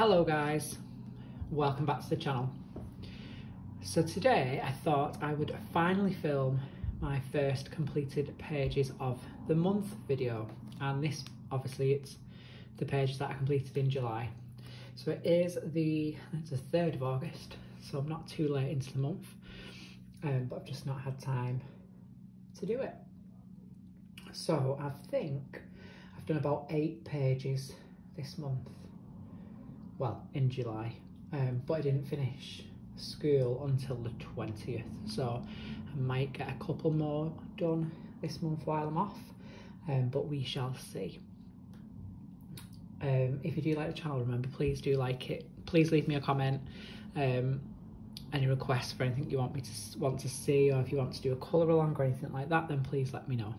Hello guys, welcome back to the channel. So today I thought I would finally film my first completed pages of the month video, and this obviously it's the page that I completed in July. So it's the 3rd of August, so I'm not too late into the month, but I've just not had time to do it. So I think I've done about 8 pages this month. Well, in July, but I didn't finish school until the 20th, so I might get a couple more done this month while I'm off, but we shall see. If you do like the channel, remember, please do like it. Please leave me a comment, any requests for anything you want to see, or if you want to do a colour along or anything like that, then please let me know.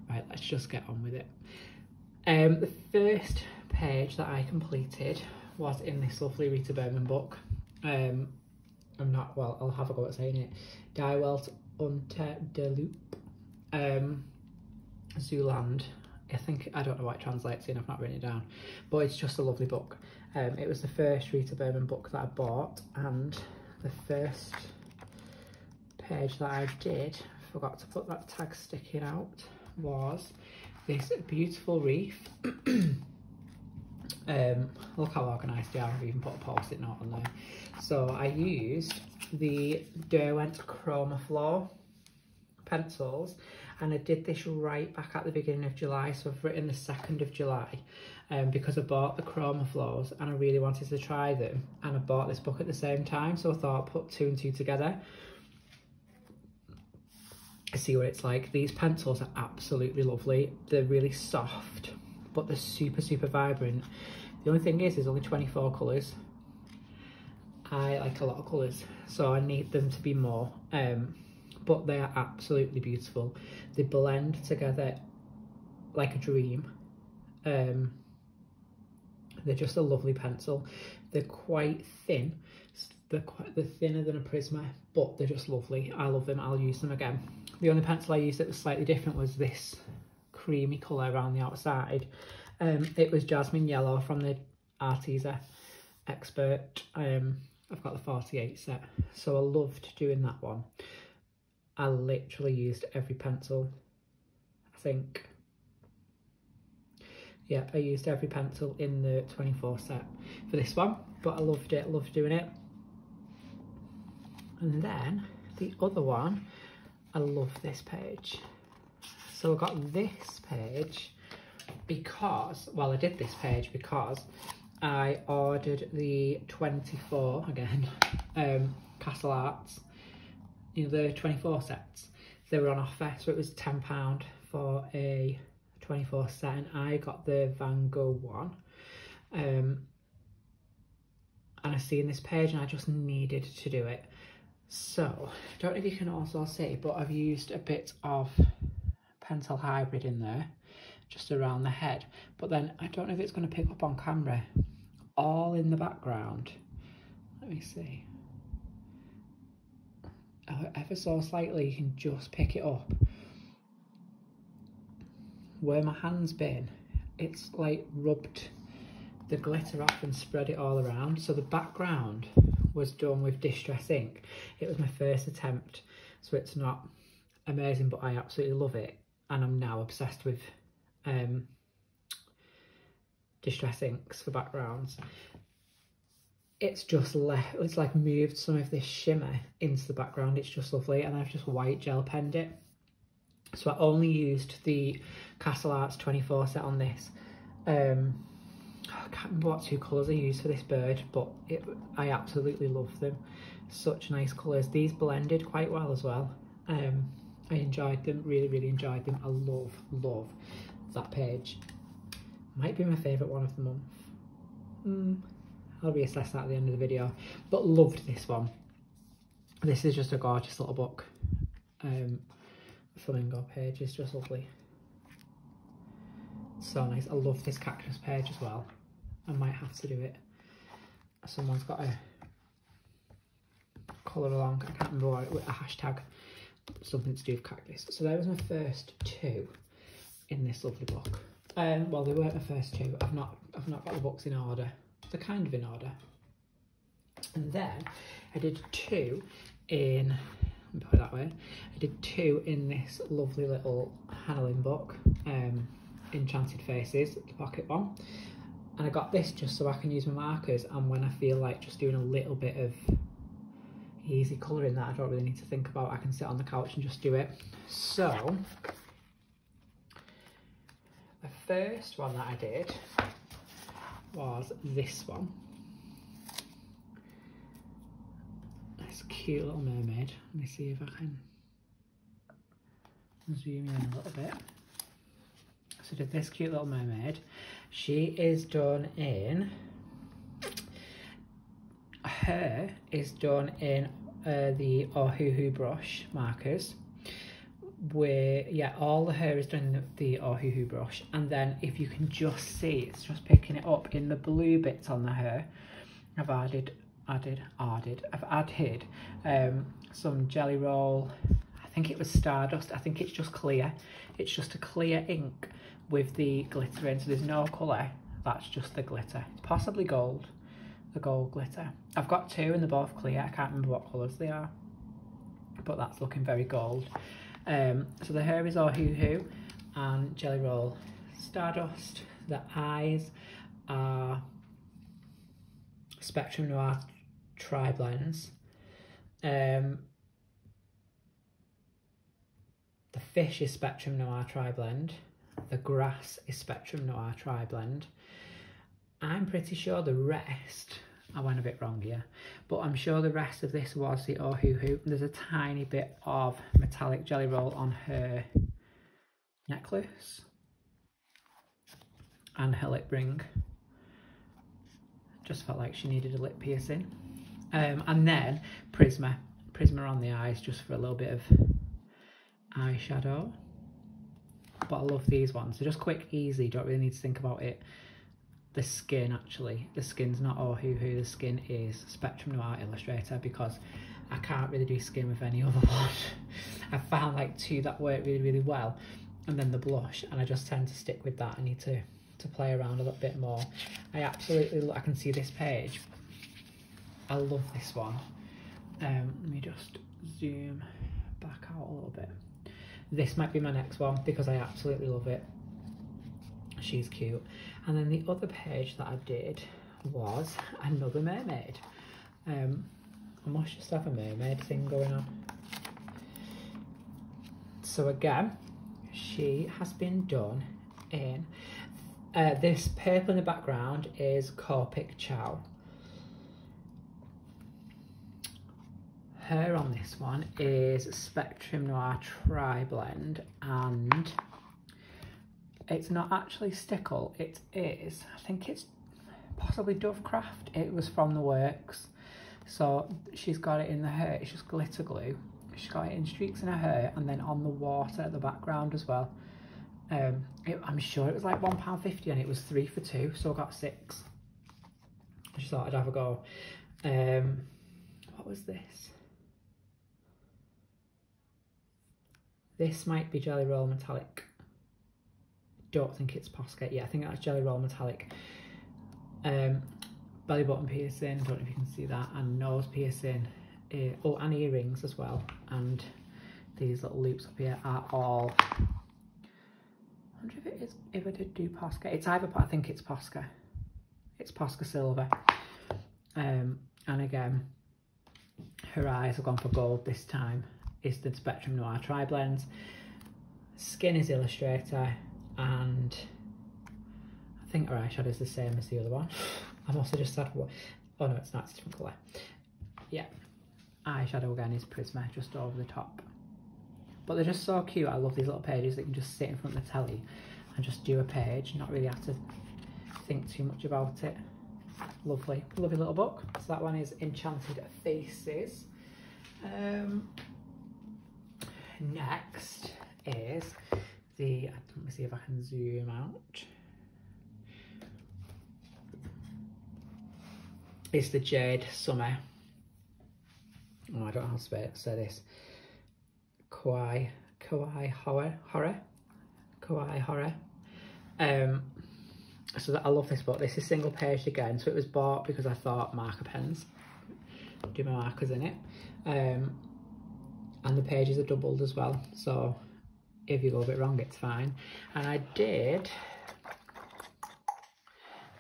Right, let's just get on with it. The first page that I completed was in this lovely Rita Berman book. I'll have a go at saying it. Die Welt unter der Lupe. Zooland. I don't know what it translates in, I've not written it down. But it's just a lovely book. It was the first Rita Berman book that I bought, and the first page that I did, forgot to put that tag sticking out, was this beautiful reef. Look how organised they are. I've even put a post-it note on there. So I used the Derwent Chroma Flow pencils, and I did this right back at the beginning of July. So I've written the 2nd of July because I bought the Chroma Flows and I really wanted to try them, and I bought this book at the same time, so I thought I'd put 2 and 2 together. See what it's like. These pencils are absolutely lovely. They're really soft, but they're super vibrant. The only thing is there's only 24 colours. I like a lot of colours, so I need them to be more, but they are absolutely beautiful. They blend together like a dream. They're just a lovely pencil. They're quite thin. They're thinner than a Prisma, but they're just lovely. I love them. I'll use them again. The only pencil I used that was slightly different was this creamy colour around the outside. It was Jasmine Yellow from the Arteza Expert. I've got the 48 set, so I loved doing that one. I literally used every pencil, I think. Yeah, I used every pencil in the 24 set for this one, but I loved it, loved doing it. And then the other one, I love this page. So I got this page because, well, I did this page because I ordered the 24, again, Castle Arts, you know, the 24 sets. They were on offer, so it was £10 for a 24 set, and I got the Van Gogh one. And I seen this page and I just needed to do it. So, I don't know if you can also see, but I've used a bit of Pentel Hybrid in there, just around the head. But then, I don't know if it's going to pick up on camera. All in the background. Let me see. Oh, ever so slightly, you can just pick it up. Where my hand's been, it's like rubbed the glitter off and spread it all around. So the background was done with Distress ink. It was my first attempt, so it's not amazing, but I absolutely love it, and I'm now obsessed with Distress inks for backgrounds. It's just it's like moved some of this shimmer into the background. It's just lovely, and I've just white gel penned it. So I only used the Castle Arts 24 set on this. I can't remember what 2 colours I used for this bird, but I absolutely love them. Such nice colours. These blended quite well as well. I enjoyed them, really enjoyed them. I love that page. Might be my favourite one of the month. I'll reassess that at the end of the video, but loved this one. This is just a gorgeous little book. Flamingo Page is just lovely. So nice. I love this cactus page as well. I might have to do it. Someone's got a colour along, I can't remember what, with a hashtag, something to do with cactus. So there was my first 2 in this lovely book. Well, they weren't my first 2. I've not got the books in order. they're kind of in order. And then I did 2 in, let me put it that way, I did 2 in this lovely little Hannah Lynn book, Enchanted Faces, the pocket one. And I got this just so I can use my markers, and when I feel like just doing a little bit of easy colouring that I don't really need to think about, I can sit on the couch and just do it. So the first one that I did was this one. This cute little mermaid. Let me see if I can zoom in a little bit. So I did this cute little mermaid. She is done in, her is done in the Ohuhu brush markers. Where, yeah, all the hair is done in the Ohuhu brush, and then if you can just see, it's just picking it up in the blue bits on the hair. I've added some Jelly Roll, I think it was Stardust, I think it's just clear. It's just a clear ink with the glitter in, so there's no colour, that's just the glitter. It's possibly gold, the gold glitter. I've got 2 and they're both clear, I can't remember what colours they are, but that's looking very gold. So the hair is Ohuhu and Jelly Roll Stardust. The eyes are Spectrum Noir Tri-Blends. The fish is Spectrum Noir Tri-Blend. The grass is Spectrum Noir Tri-Blend. I'm pretty sure the rest, I went a bit wrong here, but I'm sure the rest of this was the Ohuhu. There's a tiny bit of metallic Jelly Roll on her necklace and her lip ring. Just felt like she needed a lip piercing. And then Prisma on the eyes, just for a little bit of eyeshadow. But I love these ones. They're just quick, easy, don't really need to think about it. The skin, actually, the skin's not Ohuhu, the skin is Spectrum Noir Illustrator, because I can't really do skin with any other one. I found like 2 that work really, really well, and then the blush, and I just tend to stick with that. I need to play around a little bit more. I can see this page. I love this one. Let me just zoom back out a little bit. This might be my next one because I absolutely love it. She's cute. And then the other page that I did was another mermaid. I must just have a mermaid thing going on. So again, she has been done in, this purple in the background is Copic Chow. Her on this one is Spectrum Noir Tri-Blend, and it's not actually Stickle, it is, I think it's possibly Dovecraft. It was from the works. So she's got it in the hair, it's just glitter glue. She's got it in streaks in her hair, and then on the water at the background as well. I'm sure it was like £1.50 and it was 3 for 2, so I got 6. I just thought I'd have a go. What was this? This might be Jelly Roll Metallic. Don't think it's Posca. Yeah, I think that's Jelly Roll Metallic. Belly button piercing, don't know if you can see that, and nose piercing. Oh, and earrings as well. And these little loops up here are all, I wonder if it is, if I did do Posca. It's either, I think it's Posca. It's Posca Silver. And again, her eyes have gone for gold this time. It's the Spectrum Noir Tri-Blends. Skin is Illustrator, and I think her eyeshadow is the same as the other one. I must have just had one. Oh no, it's not, it's a different colour. Yeah, eyeshadow again is Prisma, just over the top. But they're just so cute. I love these little pages that you can just sit in front of the telly and just do a page, not really have to think too much about it. Lovely, lovely little book. So that one is Enchanted Faces. Next is the, let me see if I can zoom out. It's the Jade Summer. Oh, I don't know how to say this. Kawaii Horror. So I love this book. This is single paged again, so it was bought because I thought marker pens, do my markers in it. And the pages are doubled as well, so if you go a bit wrong, it's fine. And I did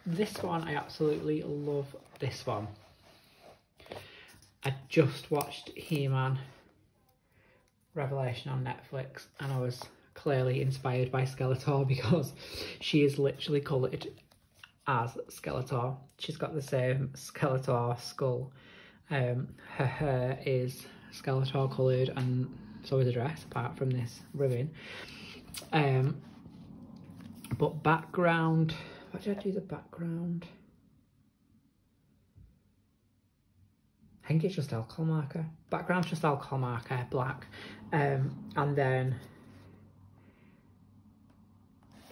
this one. I absolutely love this one. I just watched He-Man Revelation on Netflix, and I was clearly inspired by Skeletor because she is literally coloured as Skeletor. She's got the same Skeletor skull. Her hair is Skeletor coloured, and so is the dress, apart from this ribbon. But background, what did I do the background? I think it's just alcohol marker. Background's just alcohol marker, black. And then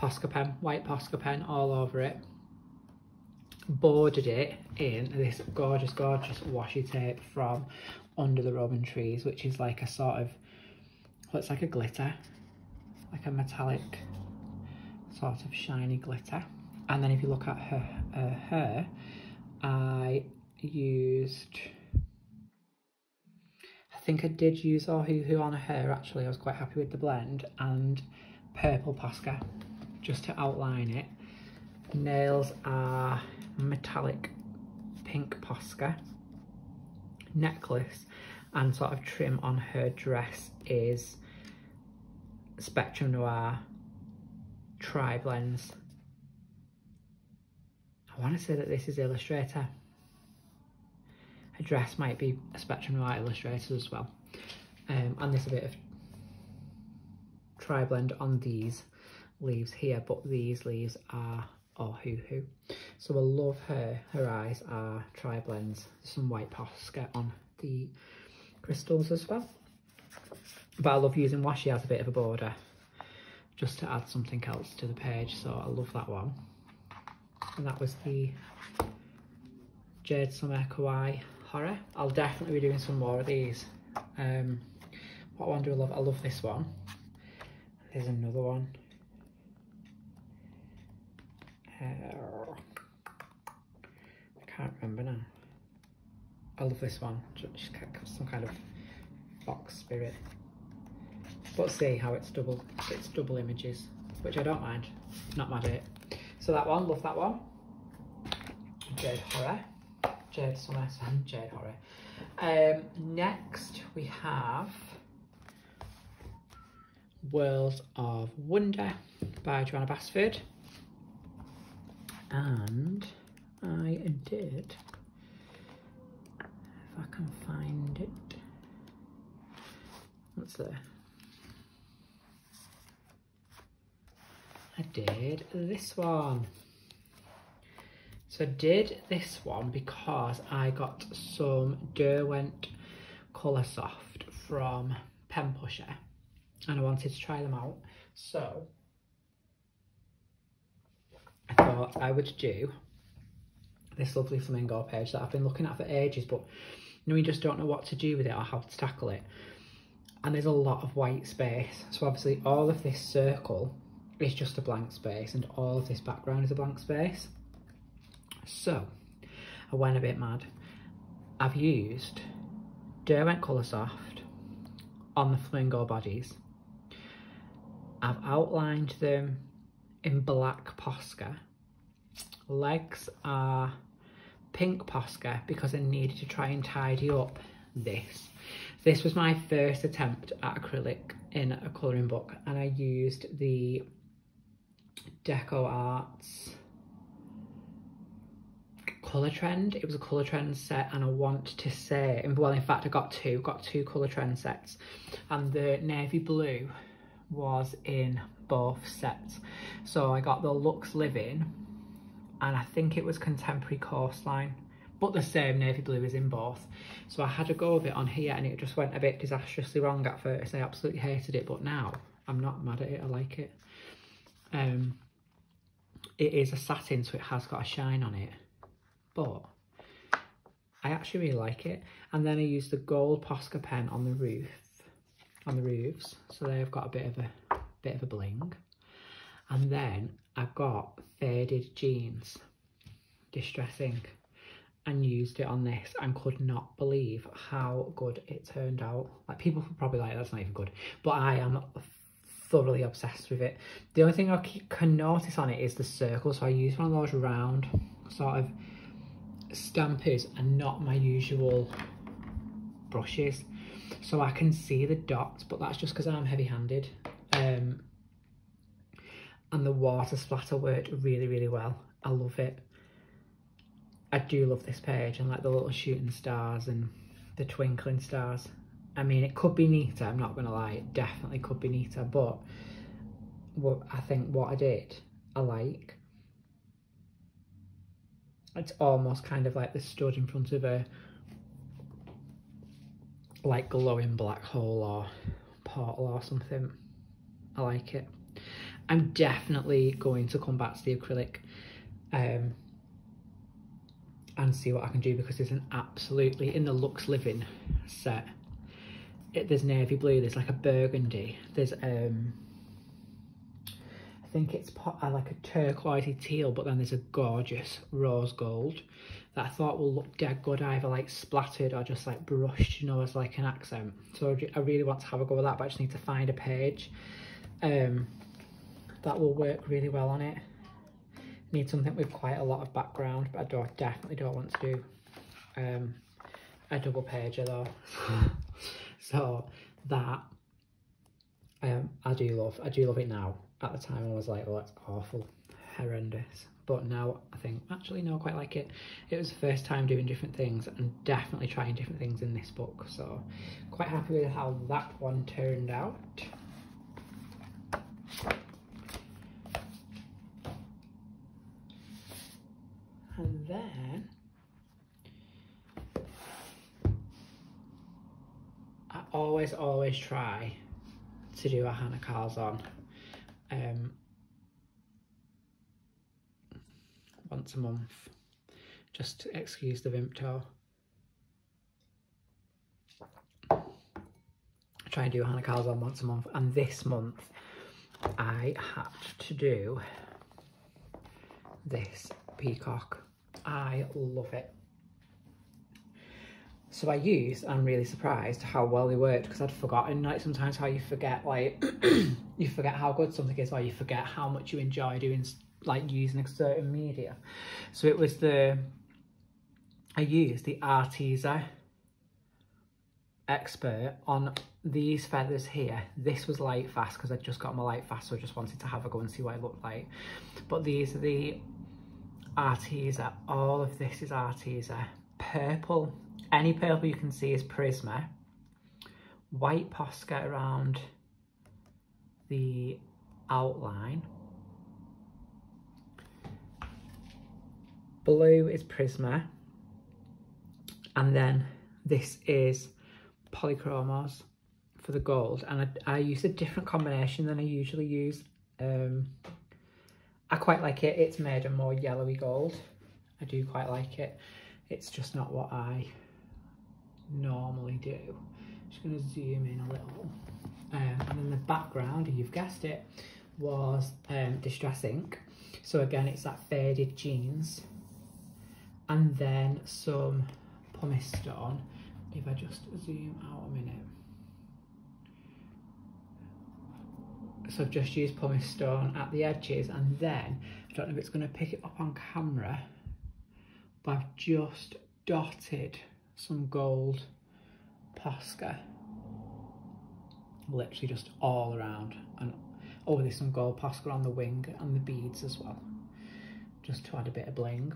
Posca pen, white Posca pen all over it. Bordered it in this gorgeous, gorgeous washi tape from Under the Roman Trees, which is like a sort of, looks like a glitter, like a metallic sort of shiny glitter. And then if you look at her hair, I used, I think I did use Ohuhu on her hair actually. I was quite happy with the blend, and purple Posca just to outline it. Nails are metallic pink Posca. Necklace and sort of trim on her dress is Spectrum Noir Tri-Blends. I want to say that this is Illustrator. Her dress might be a Spectrum Noir Illustrator as well. And there's a bit of tri-blend on these leaves here, but these leaves are Ohuhu. So I love her. Her eyes are tri-blends. Some white Posca on the crystals as well. But I love using washi as a bit of a border, just to add something else to the page. So I love that one. And that was the Jade Summer Kawaii Horror. I'll definitely be doing some more of these. What one do I love? I love this one. There's another one. I can't remember now. I love this one. Just some kind of fox spirit. But see how it's double images, which I don't mind. Not mad at it. So that one, love that one. Jade Horror. Jade Summer and Jade Horror. Next we have World of Wonder by Joanna Basford. And I did, if I can find it, what's there? I did this one. So I did this one because I got some Derwent Colour Soft from Pen Pusher and I wanted to try them out. So I thought I would do this lovely Flamingo page that I've been looking at for ages, but you know, you just don't know what to do with it or how to tackle it. And there's a lot of white space. So obviously all of this circle is just a blank space and all of this background is a blank space. So I went a bit mad. I've used Derwent Colour Soft on the flamingo bodies. I've outlined them in black Posca. Legs are pink Posca because I needed to try and tidy up this. This was my first attempt at acrylic in a colouring book, and I used the Deco Arts Colour Trend. It was a Colour Trend set, and I want to say, well, in fact I got two Colour Trend sets, and the navy blue was in both sets. So I got the Lux Living and I think it was Contemporary Coastline, but the same navy blue is in both. So I had a go of it on here and it just went a bit disastrously wrong at first. I absolutely hated it, but now I'm not mad at it. I like it. It is a satin, so it has got a shine on it, but I actually really like it. And then I used the gold Posca pen on the roofs, so they've got a bit of a bling. And then I got Faded Jeans Distress Ink and used it on this and could not believe how good it turned out. Like, people were probably like, that's not even good, but I am thoroughly obsessed with it. The only thing I can notice on it is the circle, so I use one of those round sort of stampers and not my usual brushes, so I can see the dots, but that's just because I'm heavy-handed. And the water splatter worked really, really well. I love it. I do love this page, and like the little shooting stars and the twinkling stars. I mean, it could be neater, I'm not gonna lie, it definitely could be neater, but I think what I did, I like. It's almost kind of like the stud in front of a like glowing black hole or portal or something. I like it. I'm definitely going to come back to the acrylic and see what I can do, because there's an absolutely, in the Lux Living set, there's navy blue, there's like a burgundy, there's I think it's like a turquoisey teal, but then there's a gorgeous rose gold that I thought will look dead good either like splattered or just like brushed, you know, as like an accent. So I really want to have a go with that, but I just need to find a page that will work really well on it. Need something with quite a lot of background, but I definitely don't want to do a double pager though. So that I do love it now. At the time I was like, oh, that's awful, horrendous, but now I think actually no, I quite like it. It was the first time doing different things and definitely trying different things in this book, so quite happy with how that one turned out. And then I always try to do a Hannah Carlson once a month, just to excuse the Vimto. I try and do a Hannah Carlson once a month, and this month I had to do this peacock. I love it. So I'm really surprised how well they worked, because I'd forgotten, like sometimes how you forget, like you forget how good something is, or you forget how much you enjoy doing, like using a certain media. So it was I used the Arteza Expert on these feathers here. This was light fast because I'd just got my light fast, so I just wanted to have a go and see what it looked like. But these are the Arteza. All of this is Arteza. Purple, any purple you can see is Prisma. White Posca around the outline. Blue is Prisma. And then this is Polychromos for the gold. And I used a different combination than I usually use. I quite like it. It's made a more yellowy gold. I do quite like it. It's just not what I normally do. Just going to zoom in a little. And then the background, you've guessed it, was Distress Ink. So again, it's that Faded Jeans. And then some pumice stone. If I just zoom out a minute. So I've just used pumice stone at the edges, and then, I don't know if it's going to pick it up on camera, but I've just dotted some gold Posca. Literally just all around. And oh, there's some gold Posca on the wing and the beads as well, just to add a bit of bling.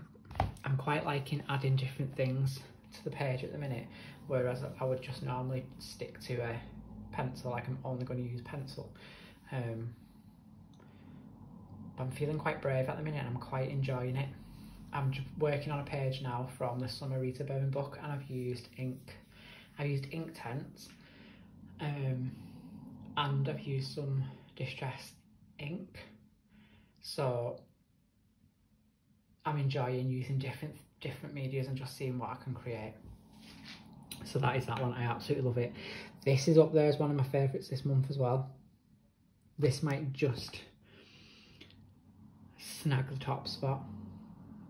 I'm quite liking adding different things to the page at the minute, whereas I would just normally stick to a pencil, like I'm only going to use pencil. But I'm feeling quite brave at the minute, and I'm quite enjoying it. I'm working on a page now from the Summer Rita Bowman book, and I've used ink. I've used Inktense, and I've used some distressed ink. So I'm enjoying using different medias and just seeing what I can create. So that is that one. I absolutely love it. This is up there as one of my favourites this month as well. This might just snag the top spot.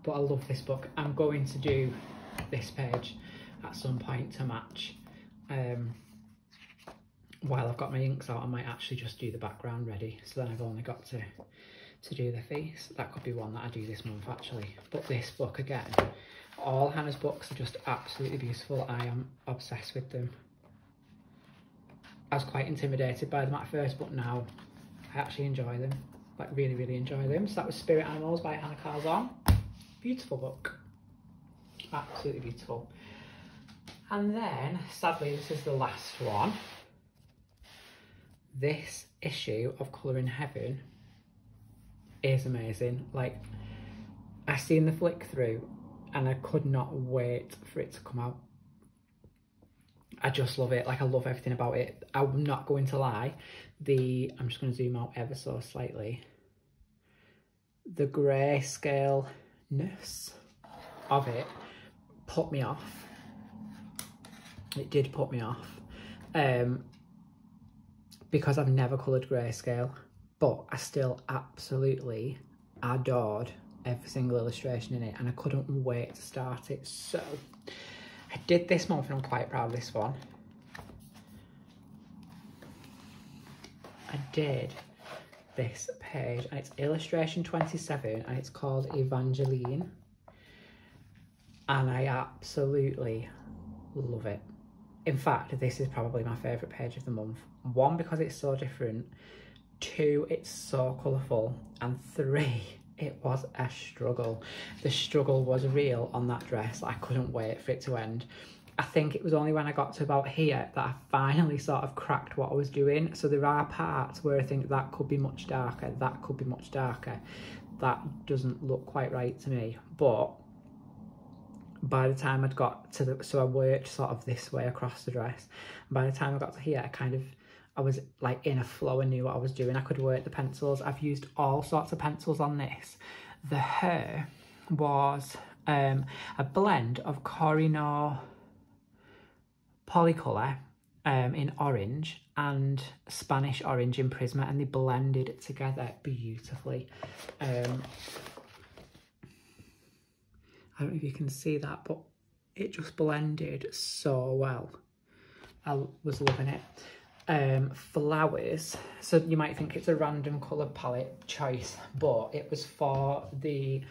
But I love this book. I'm going to do this page at some point to match. While I've got my inks out, I might actually just do the background ready, so then I've only got to do the face. That could be one that I do this month actually. But this book again, all Hannah's books are just absolutely beautiful. I am obsessed with them. I was quite intimidated by them at first, but now I actually enjoy them. Like really, really enjoy them. So that was Spirit Animals by Hannah Carzon. Beautiful book. Absolutely beautiful. And then, sadly, this is the last one. This issue of Colour in Heaven is amazing. Like, I seen the flick through and I could not wait for it to come out. I just love it. Like, I love everything about it. I'm not going to lie. I'm just going to zoom out ever so slightly. The grayscale-ness of it put me off. It did put me off. Because I've never coloured grayscale, but I still absolutely adored every single illustration in it, and I couldn't wait to start it. So I did this month and I'm quite proud of this one. I did this page and it's illustration 27 and it's called Evangeline, and I absolutely love it. In fact, this is probably my favourite page of the month. 1, because it's so different. 2, it's so colourful. And 3, it was a struggle. The struggle was real on that dress. I couldn't wait for it to end. I think it was only when I got to about here that I finally sort of cracked what I was doing. So there are parts where I think that could be much darker, that could be much darker. That doesn't look quite right to me. But by the time I'd got to so I worked sort of this way across the dress. And by the time I got to here, I was like in a flow and knew what I was doing. I could work the pencils. I've used all sorts of pencils on this. The hair was a blend of Corino Polycolour in orange and Spanish orange in Prisma, and they blended together beautifully. I don't know if you can see that, but it just blended so well. I was loving it. Flowers, so you might think it's a random colour palette choice, but it was for the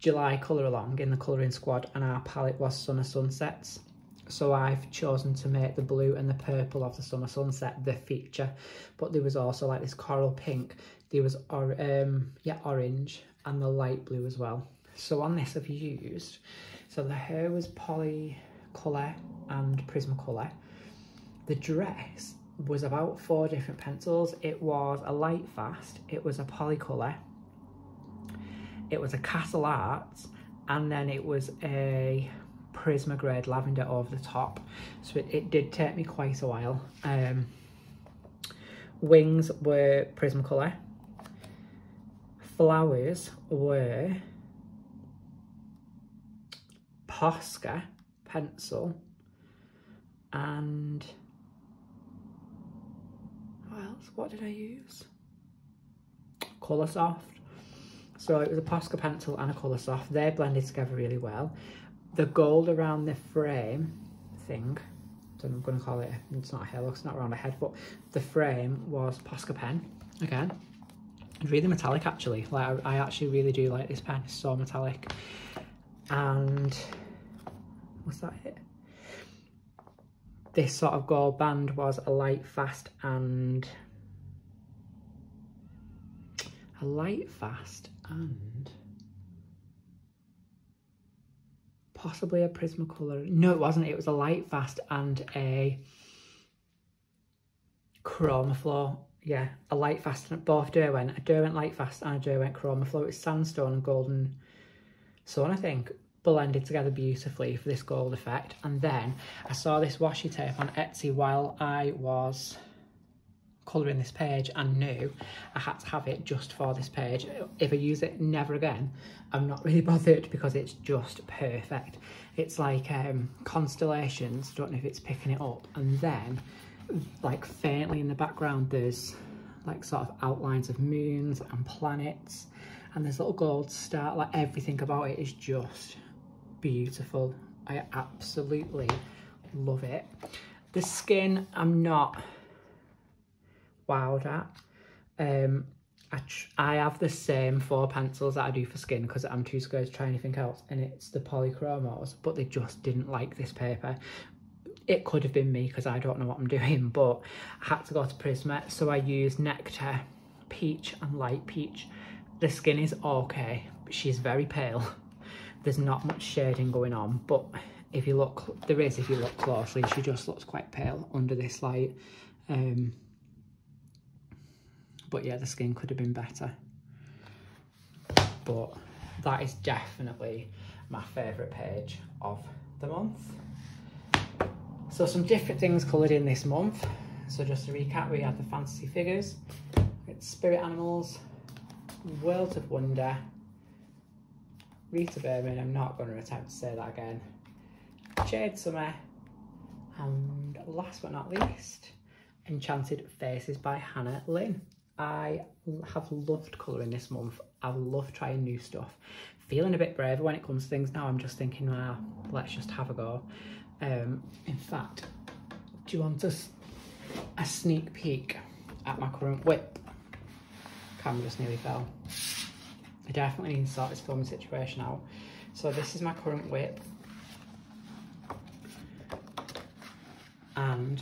July colour along in the colouring squad, and our palette was Summer Sunsets. So I've chosen to make the blue and the purple of the Summer Sunset the feature, but there was also like this coral pink, there was orange and the light blue as well. So on this I've used, so the hair was Polycolour and Prismacolor. The dress was about 4 different pencils. It was a light fast, it was a Polycolour, it was a Castle Arts, and then it was a Prisma grade lavender over the top. So it did take me quite a while. Wings were Prismacolor. Flowers were Posca pencil, and what did I use? Colour Soft. So it was a Posca pencil and a Colour Soft. They blended together really well. The gold around the frame thing, so I'm going to call it, it's not a halo, it's not around a head, but the frame was Posca pen again. It's really metallic actually. Like I actually really do like this pen. It's so metallic. And was that it? This sort of gold band was a light fast and possibly a Prismacolor. No, it wasn't. It was a light fast and a Chromaflow. Yeah, a light fast. Both Derwent. A Derwent light fast and a Derwent Chromaflow. It's sandstone and golden sun, I think, blended together beautifully for this gold effect. And then I saw this washi tape on Etsy while I was colouring this page and knew I had to have it just for this page. If I use it never again, I'm not really bothered because it's just perfect. It's like Constellations, don't know if it's picking it up, and then like faintly in the background there's like sort of outlines of moons and planets, and this little gold star. Like everything about it is just beautiful. I absolutely love it. The skin I'm not wowed at. I have the same 4 pencils that I do for skin because I'm too scared to try anything else, and it's the Polychromos, but they just didn't like this paper. It could have been me because I don't know what I'm doing, but I had to go to Prisma, so I used Nectar, Peach and Light Peach. The skin is okay, but she's very pale. There's not much shading going on, but if you look, if you look closely, she just looks quite pale under this light. But yeah, the skin could have been better. But that is definitely my favourite page of the month. So some different things coloured in this month. So just to recap, we had the fantasy figures, it's spirit animals, Worlds of Wonder, Rita Berman, I'm not going to attempt to say that again, Jade Summer, and last but not least, Enchanted Faces by Hannah Lynn. I have loved colouring this month. I've loved trying new stuff. Feeling a bit braver when it comes to things now. I'm just thinking, well, let's just have a go. In fact, do you want a sneak peek at my current whip? Camera just nearly fell. I definitely need to sort this filming situation out. So this is my current whip. And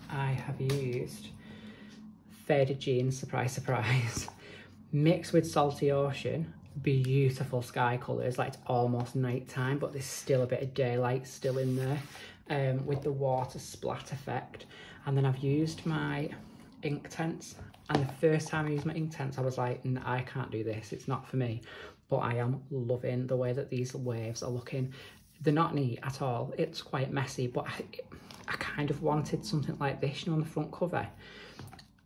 I have used Faded Jeans, surprise, surprise, mixed with Salty Ocean, beautiful sky colours, like it's almost night time, but there's still a bit of daylight still in there, with the water splat effect. And then I've used my ink tents, and the first time I used my ink tents, I was like, I can't do this, it's not for me. But I am loving the way that these waves are looking. They're not neat at all, it's quite messy, but I kind of wanted something like this, you know, on the front cover.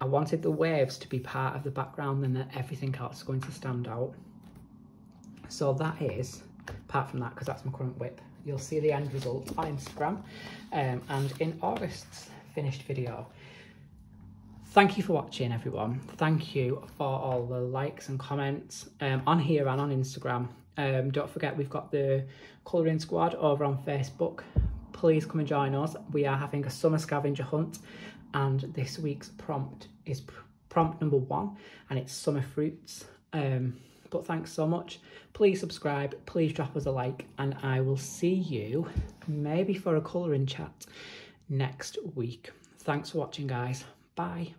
I wanted the waves to be part of the background and that everything else is going to stand out. So that is, apart from that, because that's my current whip, you'll see the end result on Instagram and in August's finished video. Thank you for watching, everyone. Thank you for all the likes and comments on here and on Instagram. Don't forget, we've got the colouring squad over on Facebook. Please come and join us. We are having a summer scavenger hunt, and this week's prompt is prompt number 1, and it's summer fruits. But thanks so much. Please subscribe, please drop us a like, and I will see you maybe for a colouring chat next week. Thanks for watching, guys. Bye.